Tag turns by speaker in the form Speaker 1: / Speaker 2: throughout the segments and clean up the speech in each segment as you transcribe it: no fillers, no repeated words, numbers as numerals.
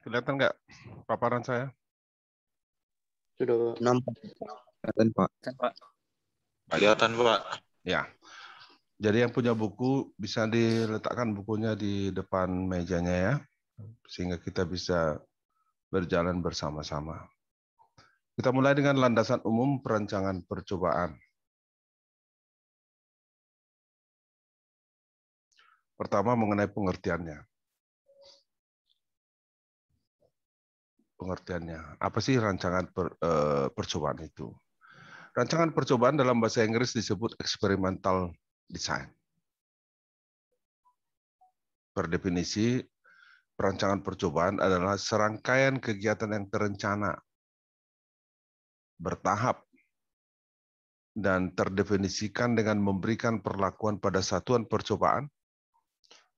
Speaker 1: Kelihatan nggak paparan saya?
Speaker 2: Sudah
Speaker 3: nampak. Kelihatan, Pak.
Speaker 4: Kelihatan, Pak.
Speaker 1: Ya. Jadi yang punya buku bisa diletakkan bukunya di depan mejanya ya, sehingga kita bisa berjalan bersama-sama. Kita mulai dengan landasan umum perancangan percobaan. Pertama mengenai pengertiannya. Apa sih rancangan percobaan itu? Rancangan percobaan dalam bahasa Inggris disebut experimental design. Per definisi, perancangan percobaan adalah serangkaian kegiatan yang terencana, bertahap, dan terdefinisikan dengan memberikan perlakuan pada satuan percobaan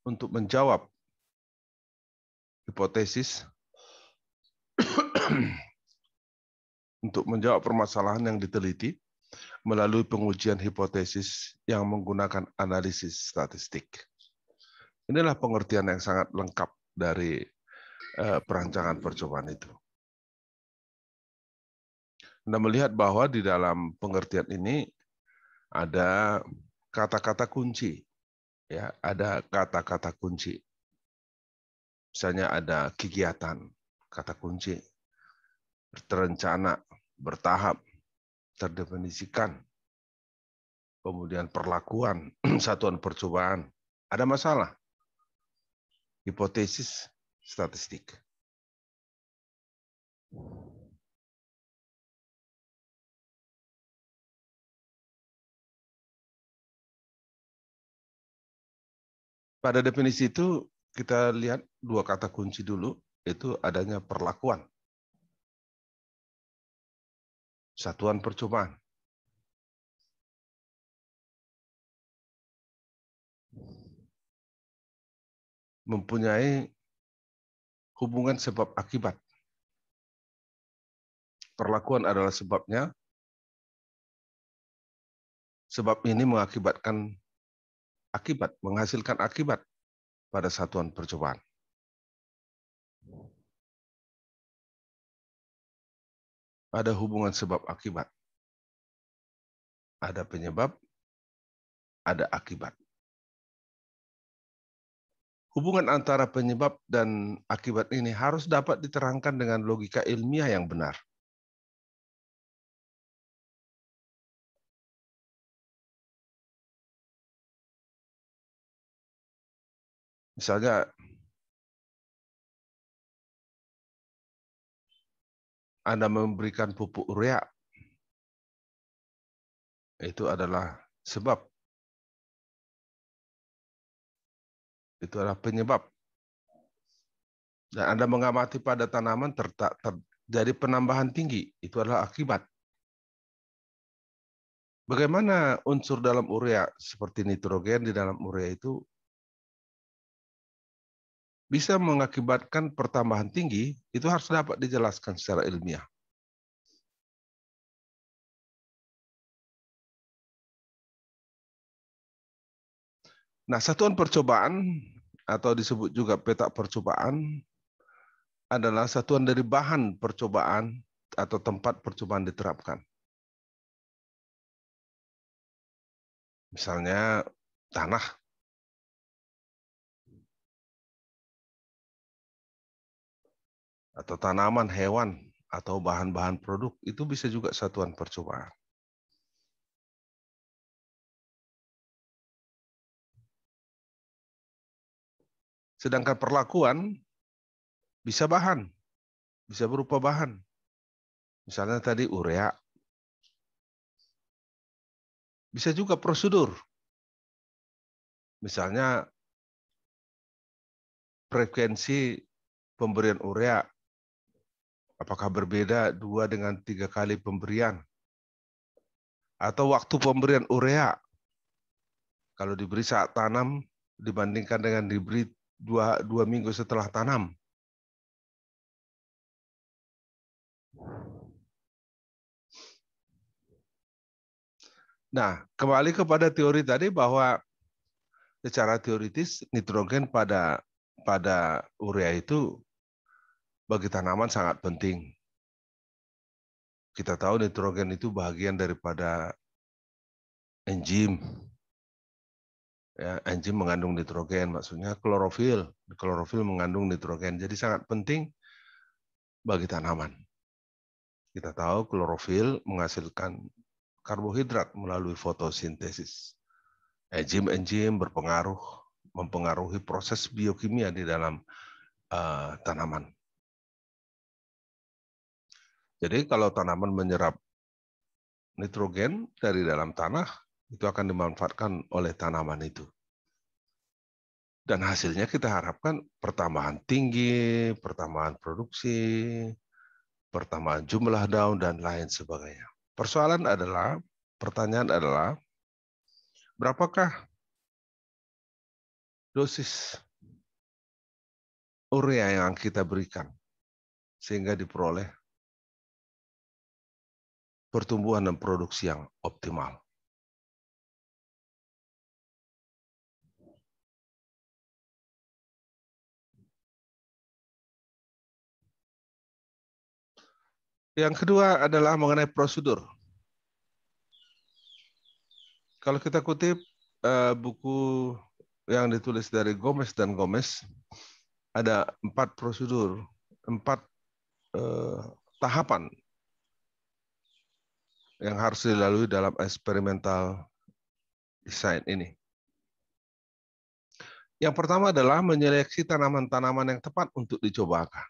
Speaker 1: untuk menjawab hipotesis, untuk menjawab permasalahan yang diteliti melalui pengujian hipotesis yang menggunakan analisis statistik. Inilah pengertian yang sangat lengkap dari perancangan percobaan itu. Anda melihat bahwa di dalam pengertian ini ada kata-kata kunci, ya, ada kata-kata kunci. Misalnya ada kegiatan, kata kunci, terencana, bertahap, terdefinisikan, kemudian perlakuan, satuan percobaan, ada masalah, hipotesis, statistik. Pada definisi itu kita lihat dua kata kunci dulu, itu adanya perlakuan, satuan percobaan. Mempunyai hubungan sebab akibat. Perlakuan adalah sebabnya, sebab ini mengakibatkan akibat, menghasilkan akibat pada satuan percobaan. Ada hubungan sebab akibat. Ada penyebab, ada akibat. Hubungan antara penyebab dan akibat ini harus dapat diterangkan dengan logika ilmiah yang benar. Misalnya, Anda memberikan pupuk urea, itu adalah sebab. Itu adalah penyebab. Dan Anda mengamati pada tanaman terjadi penambahan tinggi, itu adalah akibat. Bagaimana unsur dalam urea seperti nitrogen di dalam urea itu bisa mengakibatkan pertambahan tinggi, itu harus dapat dijelaskan secara ilmiah. Nah, satuan percobaan atau disebut juga peta percobaan adalah satuan dari bahan percobaan atau tempat percobaan diterapkan. Misalnya tanah, atau tanaman, hewan, atau bahan-bahan produk, itu bisa juga satuan percobaan. Sedangkan perlakuan bisa berupa bahan. Misalnya tadi urea. Bisa juga prosedur. Misalnya frekuensi pemberian urea. Apakah berbeda 2 dengan 3 kali pemberian? Atau waktu pemberian urea. Kalau diberi saat tanam dibandingkan dengan diberi 2 minggu setelah tanam. Nah, kembali kepada teori tadi bahwa secara teoritis nitrogen pada urea itu bagi tanaman sangat penting. Kita tahu nitrogen itu bagian daripada enzim. Ya, enzim mengandung nitrogen, maksudnya klorofil. Klorofil mengandung nitrogen, jadi sangat penting bagi tanaman. Kita tahu klorofil menghasilkan karbohidrat melalui fotosintesis. Enzim-enzim mempengaruhi proses biokimia di dalam tanaman. Jadi kalau tanaman menyerap nitrogen dari dalam tanah, itu akan dimanfaatkan oleh tanaman itu. Dan hasilnya kita harapkan pertambahan tinggi, pertambahan produksi, pertambahan jumlah daun, dan lain sebagainya. Pertanyaan adalah, berapakah dosis urea yang kita berikan sehingga diperoleh pertumbuhan dan produksi yang optimal? Yang kedua adalah mengenai prosedur. Kalau kita kutip buku yang ditulis dari Gomez dan Gomez, ada 4 prosedur, 4 tahapan yang harus dilalui dalam eksperimental design ini. Yang pertama adalah menyeleksi tanaman-tanaman yang tepat untuk dicobakan.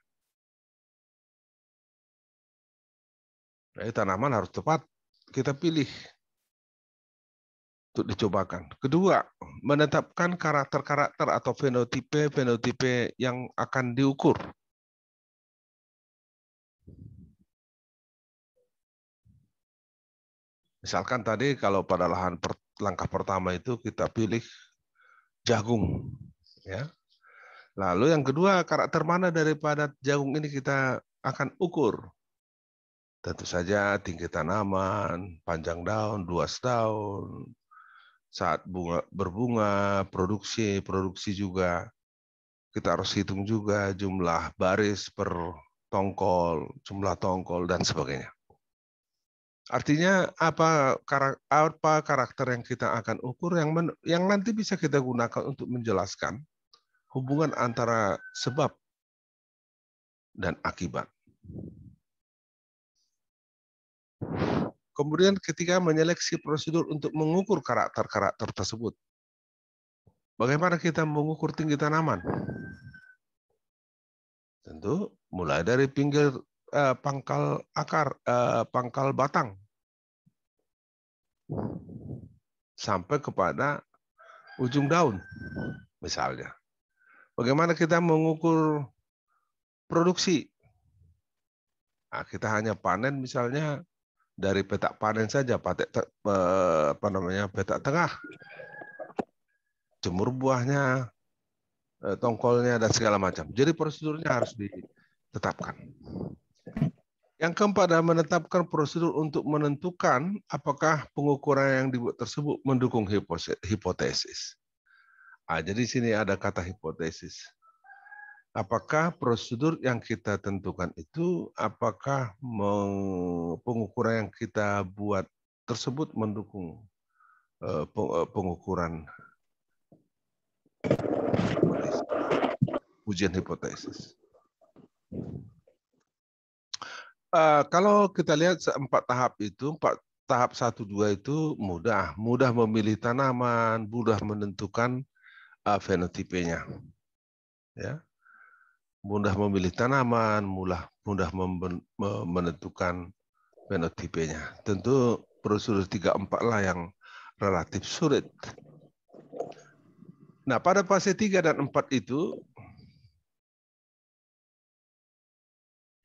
Speaker 1: Jadi tanaman harus tepat kita pilih untuk dicobakan. Kedua, menetapkan karakter-karakter atau fenotipe yang akan diukur. Misalkan tadi kalau pada langkah pertama itu kita pilih jagung, ya. Lalu yang kedua, karakter mana daripada jagung ini kita akan ukur? Tentu saja tinggi tanaman, panjang daun, luas daun, saat berbunga, produksi juga. Kita harus hitung juga jumlah baris per tongkol, jumlah tongkol, dan sebagainya. Artinya apa karakter yang kita akan ukur yang nanti bisa kita gunakan untuk menjelaskan hubungan antara sebab dan akibat. Kemudian ketika menyeleksi prosedur untuk mengukur karakter-karakter tersebut, bagaimana kita mengukur tinggi tanaman? Tentu mulai dari pinggir pangkal akar, pangkal batang, sampai kepada ujung daun, misalnya. Bagaimana kita mengukur produksi? Nah, kita hanya panen misalnya dari petak panen saja, petak tengah, jemur buahnya, tongkolnya, dan segala macam. Jadi prosedurnya harus ditetapkan. Yang keempat adalah menetapkan prosedur untuk menentukan apakah pengukuran yang dibuat tersebut mendukung hipotesis. Nah, jadi sini ada kata hipotesis. Apakah prosedur yang kita tentukan itu, apakah pengukuran yang kita buat tersebut mendukung pengukuran ujian hipotesis. Kalau kita lihat 4 tahap itu, tahap 1, 2 itu mudah memilih tanaman, mudah menentukan fenotipenya. ya. Mudah memilih tanaman, mudah menentukan fenotipenya. Tentu prosedur 3-4 lah yang relatif sulit. Nah, pada fase 3 dan 4 itu,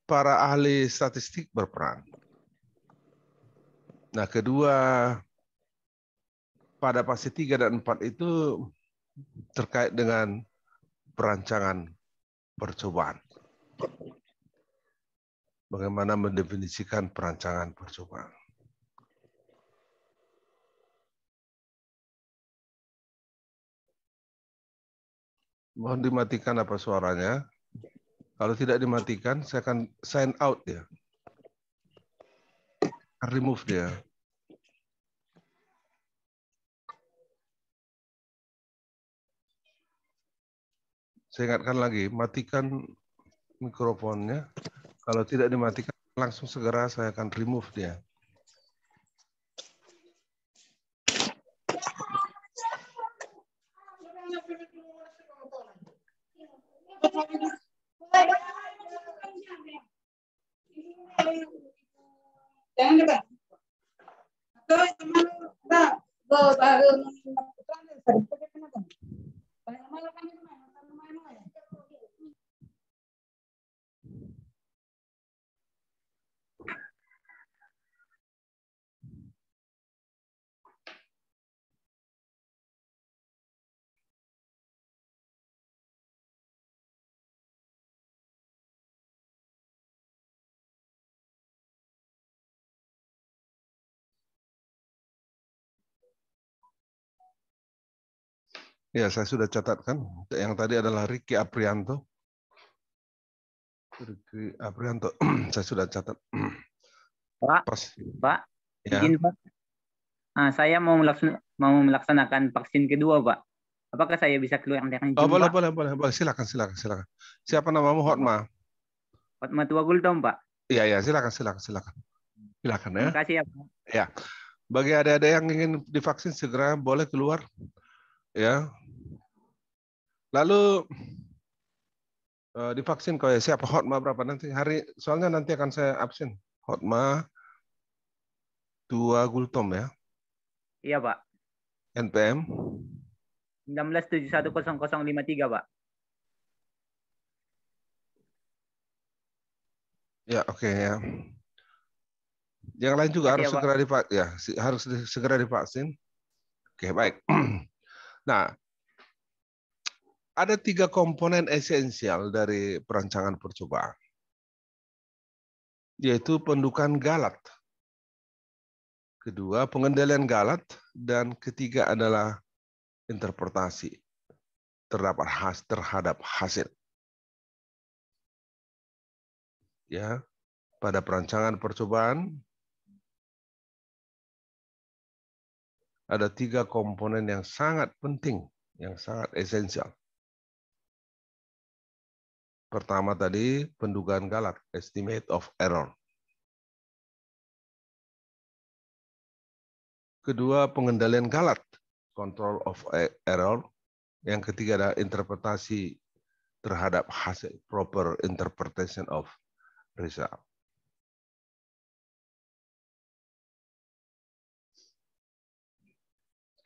Speaker 1: para ahli statistik berperan. Nah, kedua, pada fase 3 dan 4 itu terkait dengan perancangan percobaan. Bagaimana mendefinisikan perancangan percobaan. Mohon dimatikan apa suaranya. Kalau tidak dimatikan, saya akan sign out ya. Remove dia. Saya ingatkan lagi, matikan mikrofonnya. Kalau tidak dimatikan, langsung segera saya akan remove dia. Ya, saya sudah catatkan. Yang tadi adalah Ricky Aprianto. Ricky Aprianto, saya sudah catat.
Speaker 2: Pak,
Speaker 1: Pas.
Speaker 2: Pak,
Speaker 1: Ya.
Speaker 2: izin Pak. Saya mau melaksanakan vaksin kedua, Pak. Apakah saya bisa keluar dari
Speaker 1: Oh,
Speaker 2: Zoom,
Speaker 1: boleh,
Speaker 2: Pak?
Speaker 1: boleh. Silakan. Siapa namamu, Hotma?
Speaker 2: Hotma Tuagultom, Pak.
Speaker 1: Iya, silakan. Silakan ya.
Speaker 2: Terima kasih ya, Pak.
Speaker 1: Ya. Bagi adik-adik yang ingin divaksin segera boleh keluar. Ya. Lalu divaksin kau ya. Siapa Hotma berapa nanti hari? Soalnya nanti akan saya absen. Hotma Tuagultom ya.
Speaker 2: Iya, Pak.
Speaker 1: NPM
Speaker 2: 19710053, Pak.
Speaker 1: ya, oke ya. Yang lain juga harus
Speaker 2: Makasih ya, Pak.
Speaker 1: segera divaksin ya, harus segera divaksin. Oke, baik. Nah, ada 3 komponen esensial dari perancangan percobaan, yaitu pendudukan galat, kedua pengendalian galat, dan ketiga adalah interpretasi terhadap hasil. Ya, pada perancangan percobaan ada 3 komponen yang sangat penting, yang sangat esensial. Pertama tadi pendugaan galat, estimate of error. Kedua pengendalian galat, control of error. Yang ketiga adalah interpretasi terhadap hasil, proper interpretation of result.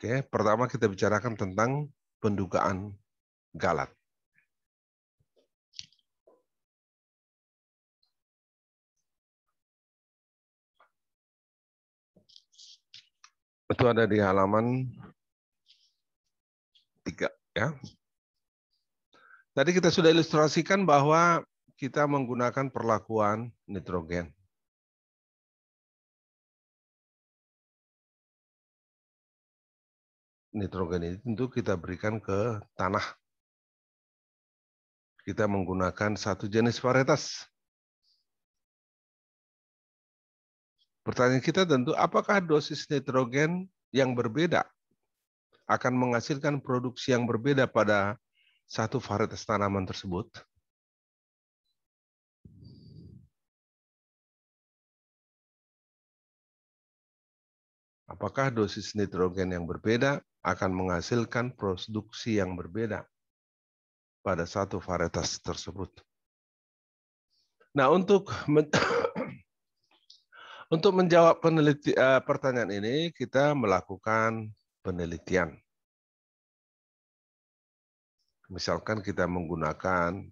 Speaker 1: Oke, pertama kita bicarakan tentang pendugaan galat. Itu ada di halaman 3 ya. Tadi kita sudah ilustrasikan bahwa kita menggunakan perlakuan nitrogen. Nitrogen ini tentu kita berikan ke tanah. Kita menggunakan satu jenis varietas. Pertanyaan kita tentu, apakah dosis nitrogen yang berbeda akan menghasilkan produksi yang berbeda pada satu varietas tanaman tersebut? Apakah dosis nitrogen yang berbeda akan menghasilkan produksi yang berbeda pada satu varietas tersebut. Nah, untuk menjawab pertanyaan ini, kita melakukan penelitian. Misalkan kita menggunakan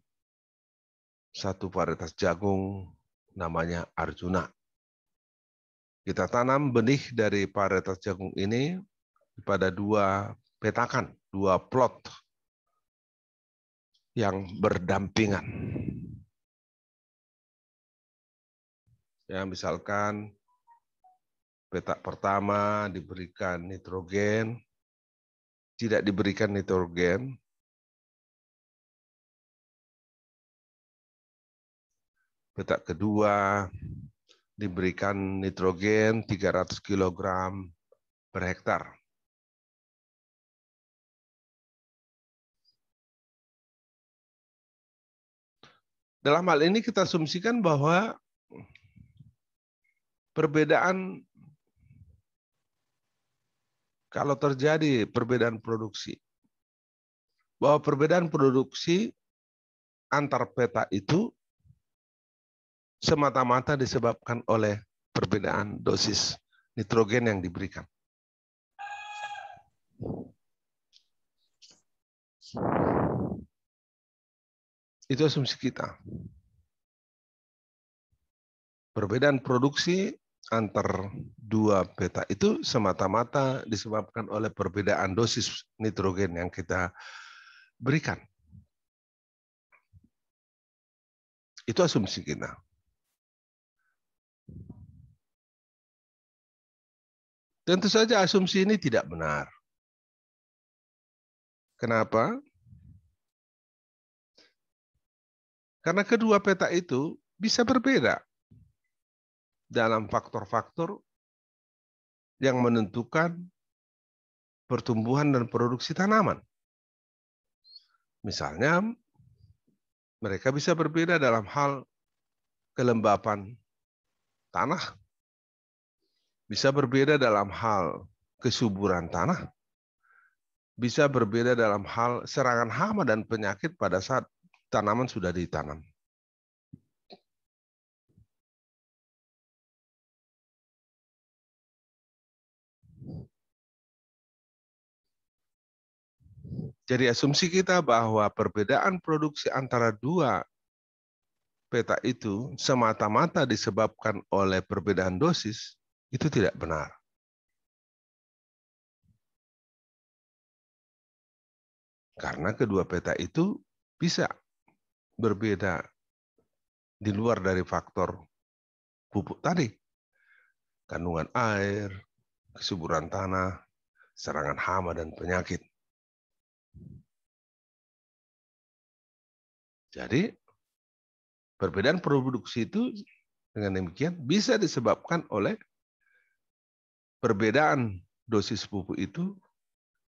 Speaker 1: satu varietas jagung namanya Arjuna. Kita tanam benih dari varietas jagung ini pada dua petakan, dua plot yang berdampingan. Ya, misalkan petak pertama diberikan nitrogen, tidak diberikan nitrogen. Petak kedua diberikan nitrogen 300 kg per hektar. Dalam hal ini kita asumsikan bahwa perbedaan, kalau terjadi perbedaan produksi, bahwa perbedaan produksi antar peta itu semata-mata disebabkan oleh perbedaan dosis nitrogen yang diberikan. Itu asumsi kita. Perbedaan produksi antar dua peta itu semata-mata disebabkan oleh perbedaan dosis nitrogen yang kita berikan. Itu asumsi kita. Tentu saja asumsi ini tidak benar. Kenapa? Karena kedua peta itu bisa berbeda dalam faktor-faktor yang menentukan pertumbuhan dan produksi tanaman. Misalnya, mereka bisa berbeda dalam hal kelembapan tanah, bisa berbeda dalam hal kesuburan tanah, bisa berbeda dalam hal serangan hama dan penyakit pada saat tanaman sudah ditanam. Jadi asumsi kita bahwa perbedaan produksi antara dua peta itu semata-mata disebabkan oleh perbedaan dosis, itu tidak benar. Karena kedua peta itu bisa berbeda di luar dari faktor pupuk tadi. Kandungan air, kesuburan tanah, serangan hama, dan penyakit. Jadi, perbedaan produksi itu dengan demikian bisa disebabkan oleh perbedaan dosis pupuk itu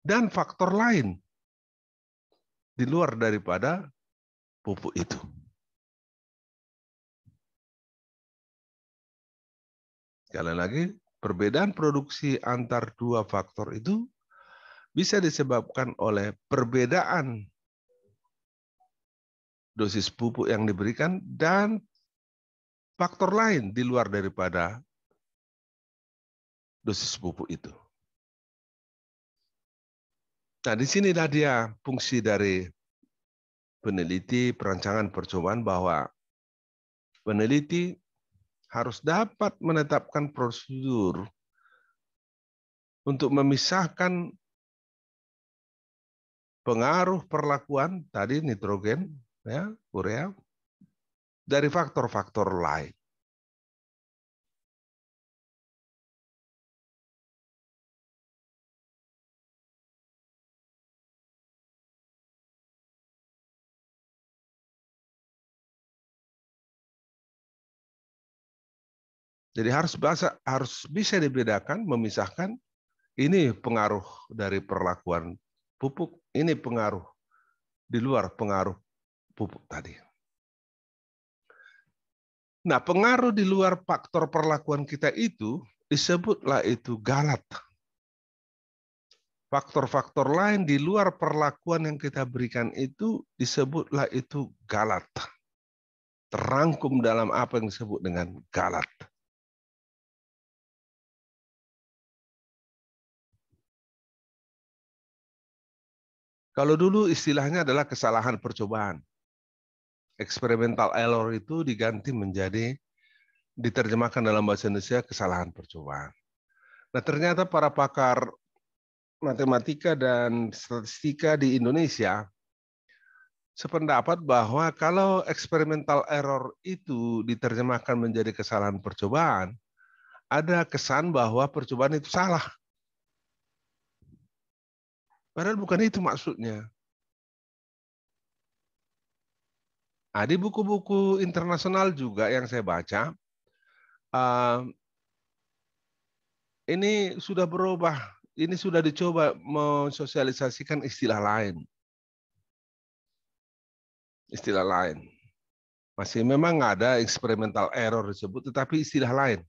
Speaker 1: dan faktor lain di luar daripada pupuk itu. Sekali lagi, perbedaan produksi antar dua faktor itu bisa disebabkan oleh perbedaan dosis pupuk yang diberikan dan faktor lain di luar daripada dosis pupuk itu. Nah, di sinilah dia fungsi dari peneliti perancangan percobaan, bahwa peneliti harus dapat menetapkan prosedur untuk memisahkan pengaruh perlakuan tadi nitrogen, ya, urea, dari faktor-faktor lain. Jadi harus bisa dibedakan, memisahkan, ini pengaruh dari perlakuan pupuk, ini pengaruh di luar pengaruh pupuk tadi. Nah, pengaruh di luar faktor perlakuan kita itu disebutlah itu galat. faktor-faktor lain di luar perlakuan yang kita berikan itu disebutlah itu galat. Terangkum dalam apa yang disebut dengan galat. Kalau dulu istilahnya adalah kesalahan percobaan. Experimental error itu diganti menjadi, diterjemahkan dalam bahasa Indonesia kesalahan percobaan. Nah, ternyata para pakar matematika dan statistika di Indonesia sependapat bahwa kalau experimental error itu diterjemahkan menjadi kesalahan percobaan, ada kesan bahwa percobaan itu salah. Padahal bukan itu maksudnya. Nah, di buku-buku internasional juga yang saya baca, ini sudah berubah. Ini sudah dicoba mensosialisasikan istilah lain. Istilah lain. Masih memang ada experimental error disebut, tetapi istilah lain.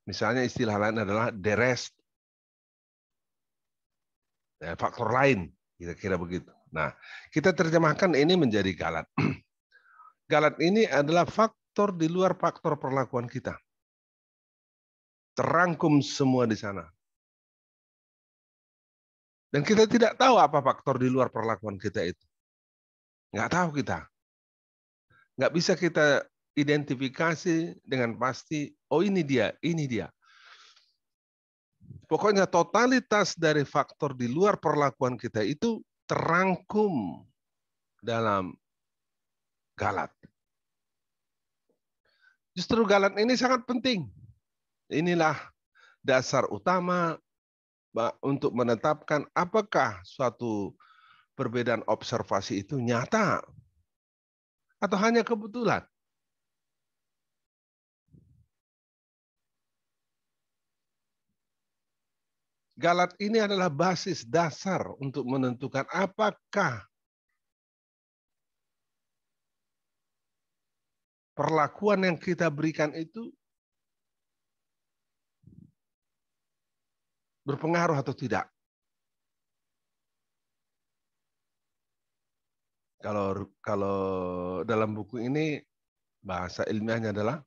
Speaker 1: Misalnya istilah lain adalah the rest. Ya, faktor lain, kira-kira begitu. Nah, kita terjemahkan ini menjadi galat. Galat ini adalah faktor di luar faktor perlakuan kita. Terangkum semua di sana. Dan kita tidak tahu apa faktor di luar perlakuan kita itu. Nggak tahu kita. Nggak bisa kita identifikasi dengan pasti, oh ini dia, ini dia. Pokoknya totalitas dari faktor di luar perlakuan kita itu terangkum dalam galat. Justru galat ini sangat penting. Inilah dasar utama untuk menetapkan apakah suatu perbedaan observasi itu nyata atau hanya kebetulan. Galat ini adalah basis dasar untuk menentukan apakah perlakuan yang kita berikan itu berpengaruh atau tidak. Kalau dalam buku ini bahasa ilmiahnya adalah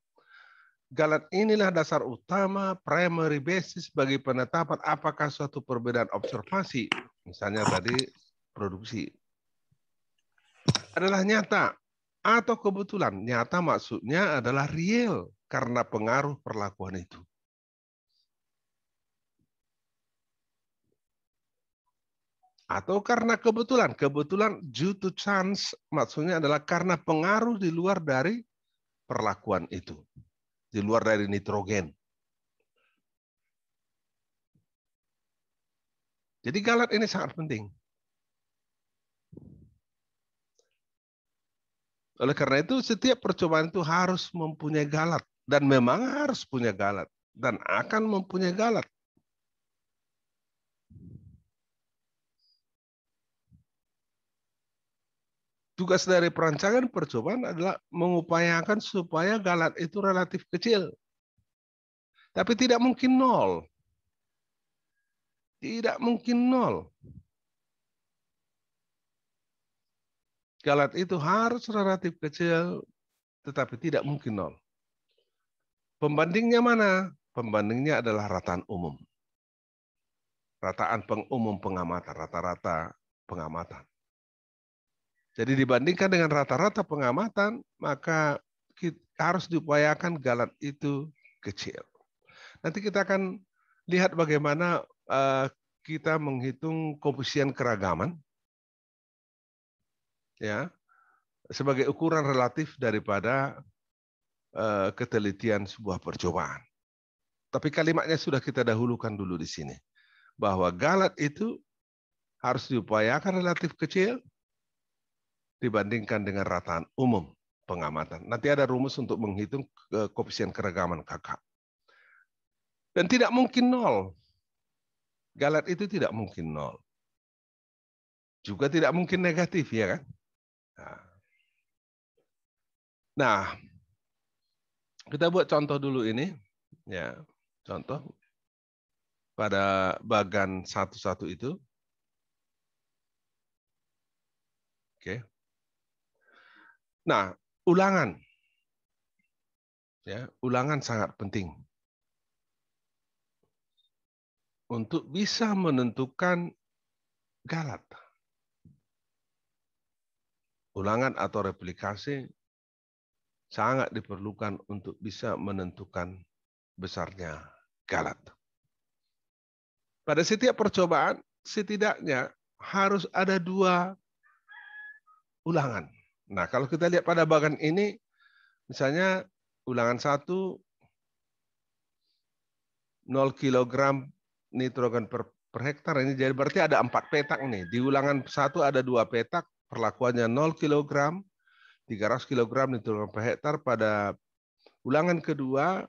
Speaker 1: galat inilah dasar utama, primary basis bagi penetapan apakah suatu perbedaan observasi, misalnya tadi produksi, adalah nyata atau kebetulan. Nyata maksudnya adalah real karena pengaruh perlakuan itu. Atau karena kebetulan. Kebetulan due to chance maksudnya adalah karena pengaruh di luar dari perlakuan itu. Di luar dari nitrogen. Jadi galat ini sangat penting. Oleh karena itu setiap percobaan itu harus mempunyai galat. Dan memang harus punya galat. Dan akan mempunyai galat. Tugas dari perancangan percobaan adalah mengupayakan supaya galat itu relatif kecil. Tapi tidak mungkin nol. Tidak mungkin nol. Galat itu harus relatif kecil, tetapi tidak mungkin nol. Pembandingnya mana? Pembandingnya adalah rataan umum. Rataan umum pengamatan, rata-rata pengamatan. Jadi dibandingkan dengan rata-rata pengamatan, maka harus diupayakan galat itu kecil. Nanti kita akan lihat bagaimana kita menghitung koefisien keragaman, ya, sebagai ukuran relatif daripada ketelitian sebuah percobaan. Tapi kalimatnya sudah kita dahulukan dulu di sini, bahwa galat itu harus diupayakan relatif kecil dibandingkan dengan rataan umum pengamatan. Nanti ada rumus untuk menghitung koefisien keragaman KK. Dan tidak mungkin nol. Galat itu tidak mungkin nol. Juga tidak mungkin negatif, ya kan? Nah, kita buat contoh dulu ini. Ya, contoh pada bagan 1-1 itu. Oke. Nah, ulangan. Ya, ulangan sangat penting untuk bisa menentukan galat. Ulangan atau replikasi sangat diperlukan untuk bisa menentukan besarnya galat. Pada setiap percobaan, setidaknya harus ada 2 ulangan. Nah, kalau kita lihat pada bagan ini, misalnya ulangan 1, 0 kg nitrogen per hektar, ini jadi berarti ada 4 petak nih. Di ulangan 1 ada 2 petak, perlakuannya 0 kg, 300 kg nitrogen per hektar. Pada ulangan kedua,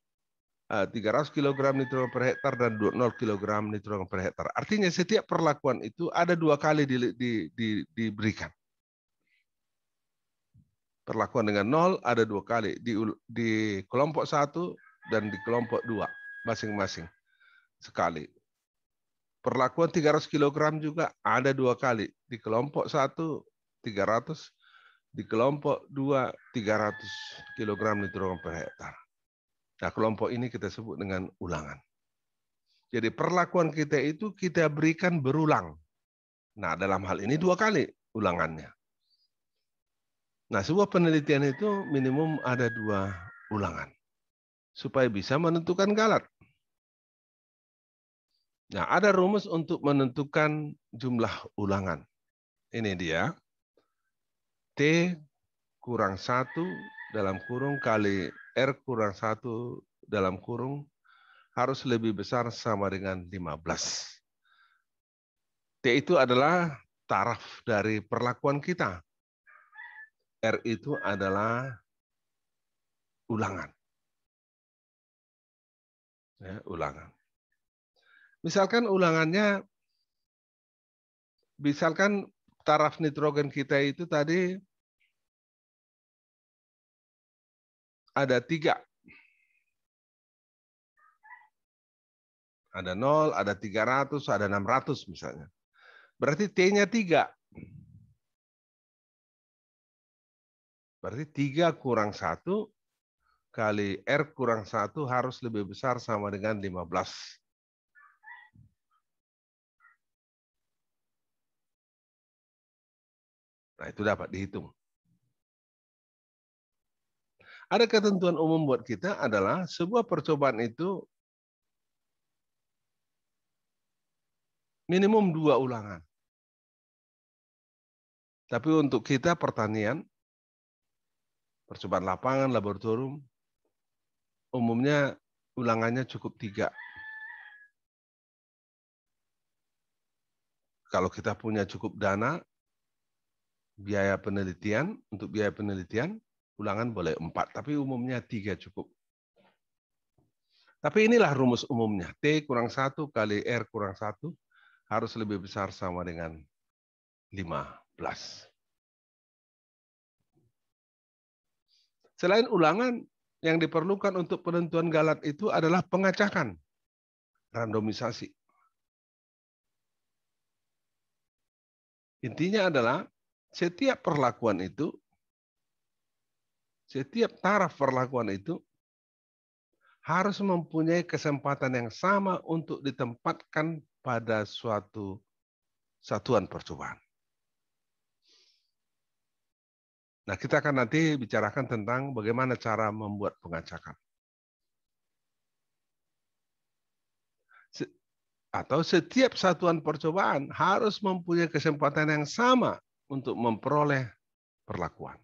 Speaker 1: 300 kg nitrogen per hektar dan 0 kg nitrogen per hektar. Artinya setiap perlakuan itu ada 2 kali diberikan. Perlakuan dengan 0 ada 2 kali di kelompok 1 dan di kelompok 2 masing-masing sekali. Perlakuan 300 kg juga ada 2 kali di kelompok 1 300, di kelompok 2 300 kg nitrogen per hektar. Nah, kelompok ini kita sebut dengan ulangan. Jadi perlakuan kita itu kita berikan berulang. Nah, dalam hal ini 2 kali ulangannya. Nah, sebuah penelitian itu minimum ada 2 ulangan supaya bisa menentukan galat. Nah, ada rumus untuk menentukan jumlah ulangan. Ini dia. T kurang 1 dalam kurung kali R kurang 1 dalam kurung harus lebih besar sama dengan 15. T itu adalah taraf dari perlakuan kita. R itu adalah ulangan. Ya, ulangan. Misalkan ulangannya, misalkan taraf nitrogen kita itu tadi ada 3. Ada 0, ada 300, ada 600 misalnya. Berarti T-nya 3. Berarti 3 kurang 1 kali R kurang 1 harus lebih besar sama dengan 15. Nah, itu dapat dihitung. Ada ketentuan umum buat kita adalah sebuah percobaan itu minimum 2 ulangan. Tapi untuk kita pertanian, percobaan lapangan, laboratorium, umumnya ulangannya cukup 3. Kalau kita punya cukup dana, biaya penelitian, untuk biaya penelitian, ulangan boleh 4, tapi umumnya 3 cukup. Tapi inilah rumus umumnya. T kurang 1 kali R kurang 1 harus lebih besar sama dengan 15. Selain ulangan, yang diperlukan untuk penentuan galat itu adalah pengacakan, randomisasi. Intinya adalah setiap perlakuan itu, setiap taraf perlakuan itu harus mempunyai kesempatan yang sama untuk ditempatkan pada suatu satuan percobaan. Nah, kita akan nanti bicarakan tentang bagaimana cara membuat pengacakan. Atau setiap satuan percobaan harus mempunyai kesempatan yang sama untuk memperoleh perlakuan.